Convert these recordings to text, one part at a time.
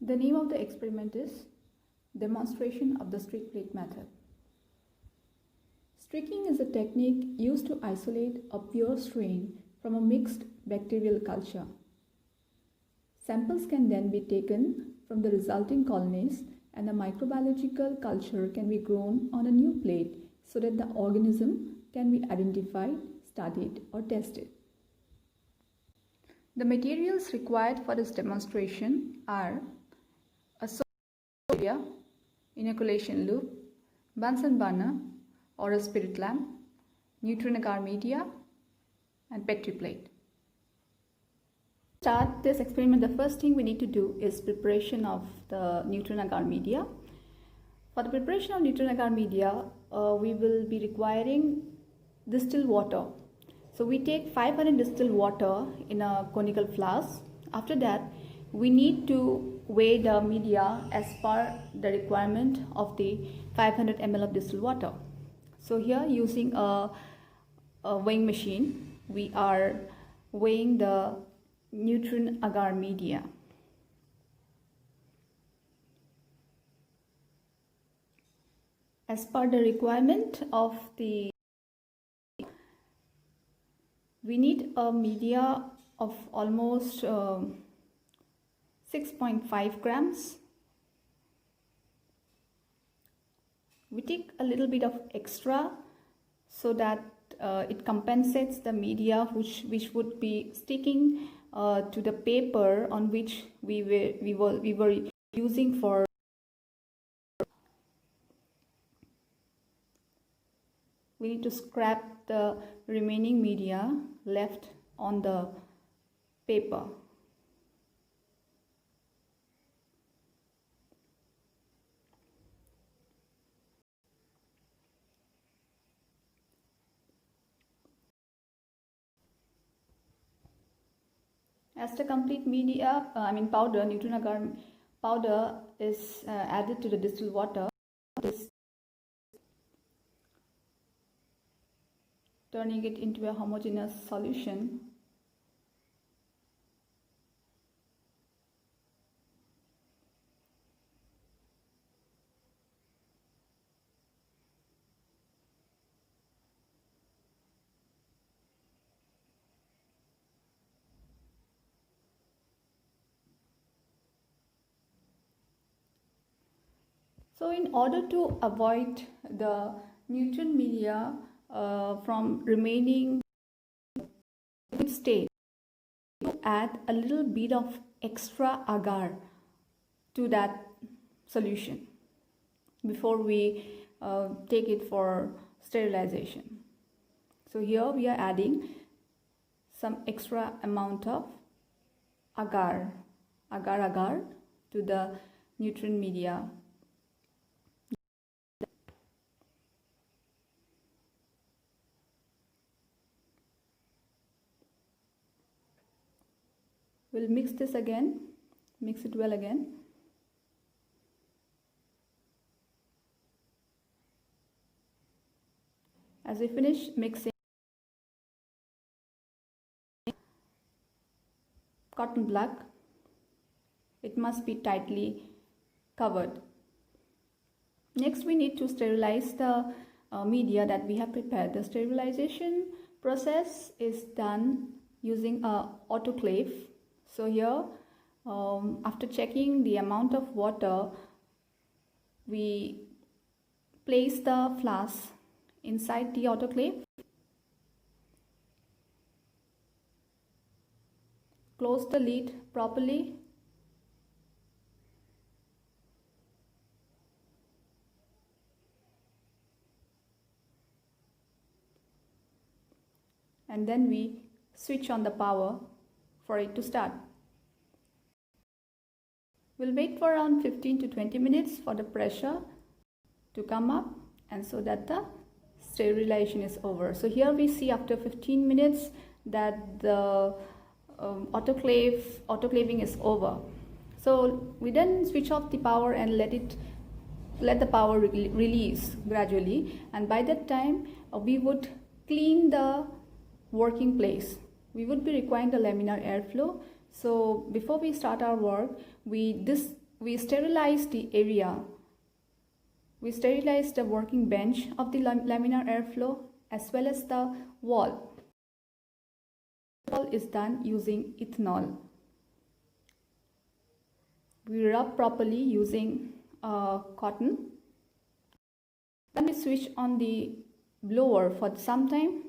The name of the experiment is Demonstration of the Streak Plate Method. Streaking is a technique used to isolate a pure strain from a mixed bacterial culture. Samples can then be taken from the resulting colonies and a microbiological culture can be grown on a new plate so that the organism can be identified, studied, or tested. The materials required for this demonstration are a media, inoculation loop, Bunsen burner or a spirit lamp, neutron agar media, and Petri plate. To start this experiment, the first thing we need to do is preparation of the neutron agar media. For the preparation of neutron agar media, we will be requiring distilled water. So we take 500 distilled water in a conical flask. After that, we need to weigh the media as per the requirement of the 500 ml of distilled water. So here, using a weighing machine, we are weighing the neutron agar media. As per the requirement of the, we need a media of almost 6.5 grams. We take a little bit of extra so that it compensates the media which would be sticking to the paper on which we were using for. We need to scrap the remaining media left on the paper. As the complete media, powder, neutron agar powder is added to the distilled water, turning it into a homogeneous solution. So in order to avoid the neutron media from remaining in state, you add a little bit of extra agar to that solution before we take it for sterilization. So here we are adding some extra amount of agar to the neutron media. We'll mix this again, mix it well again. As we finish mixing, cotton plug, it must be tightly covered. Next, we need to sterilize the media that we have prepared. The sterilization process is done using an autoclave. So here, after checking the amount of water, we place the flask inside the autoclave, close the lid properly, and then we switch on the power for it to start. We'll wait for around 15 to 20 minutes for the pressure to come up and so that the sterilization is over. So here we see after 15 minutes that the autoclaving is over. So we then switch off the power and let the power release gradually, and by that time we would clean the working place. We would be requiring the laminar airflow. So before we start our work, we we sterilize the area. We sterilize the working bench of the laminar airflow as well as the wall. The wall is done using ethanol. We rub properly using cotton. Then we switch on the blower for some time.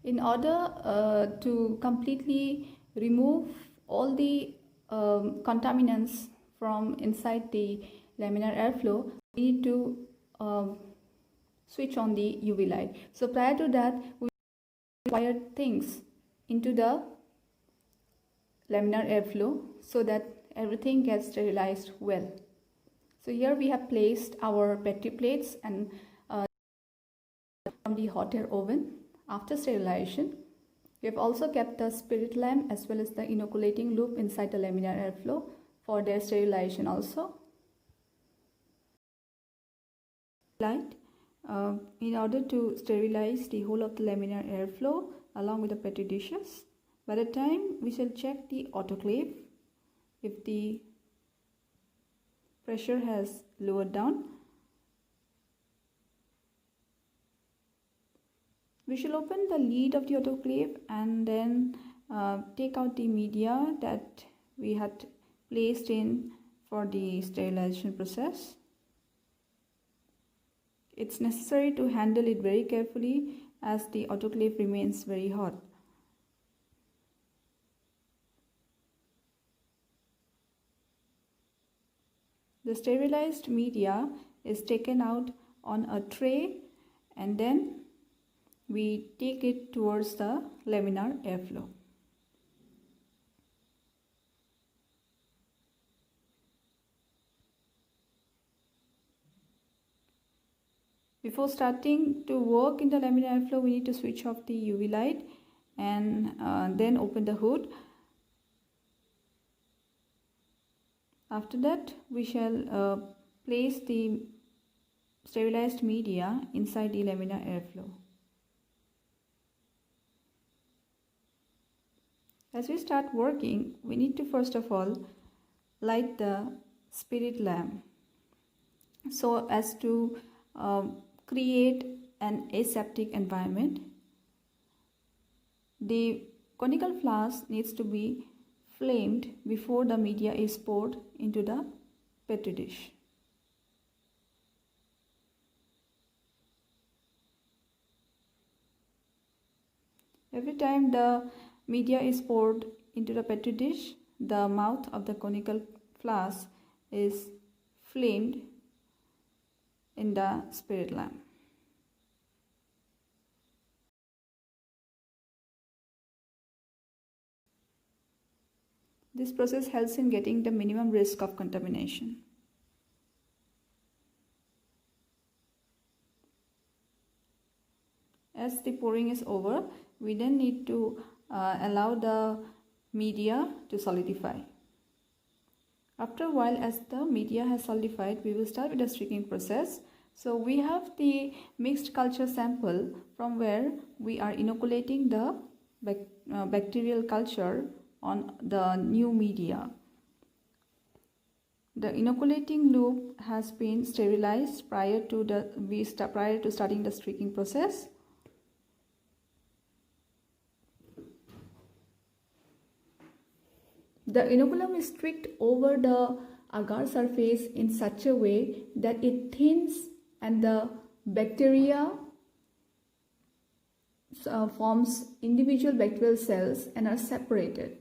In order to completely remove all the contaminants from inside the laminar airflow, we need to switch on the UV light. So prior to that, we require things into the laminar airflow so that everything gets sterilized well. So here we have placed our petri plates and from the hot air oven. After sterilization, we have also kept the spirit lamp as well as the inoculating loop inside the laminar airflow for their sterilization also. Light in order to sterilize the whole of the laminar airflow along with the petri dishes. By the time we shall check the autoclave if the pressure has lowered down. We shall open the lid of the autoclave and then take out the media that we had placed in for the sterilization process. It's necessary to handle it very carefully as the autoclave remains very hot. The sterilized media is taken out on a tray and then we take it towards the laminar airflow. Before starting to work in the laminar airflow, we need to switch off the UV light and then open the hood. After that, we shall place the sterilized media inside the laminar airflow. As we start working, we need to first of all light the spirit lamp so as to create an aseptic environment. The conical flask needs to be flamed before the media is poured into the petri dish. Every time the media is poured into the petri dish, the mouth of the conical flask is flamed in the spirit lamp. This process helps in getting the minimum risk of contamination. As the pouring is over, we then need to allow the media to solidify. After a while, as the media has solidified, we will start with the streaking process. So we have the mixed culture sample from where we are inoculating the bacterial culture on the new media. The inoculating loop has been sterilized prior to starting the streaking process. The inoculum is streaked over the agar surface in such a way that it thins and the bacteria forms individual bacterial cells and are separated.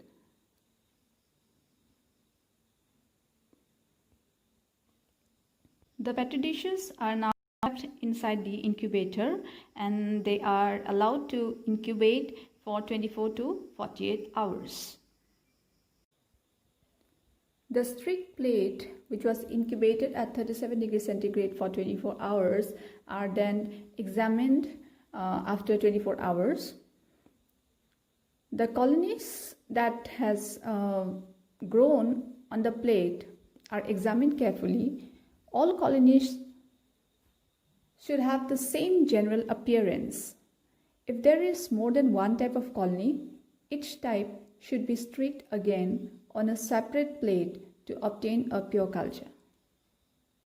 The petri dishes are now kept inside the incubator and they are allowed to incubate for 24 to 48 hours. The streaked plate, which was incubated at 37 degrees centigrade for 24 hours, are then examined after 24 hours. The colonies that has grown on the plate are examined carefully. All colonies should have the same general appearance. If there is more than one type of colony, each type should be streaked again on a separate plate to obtain a pure culture.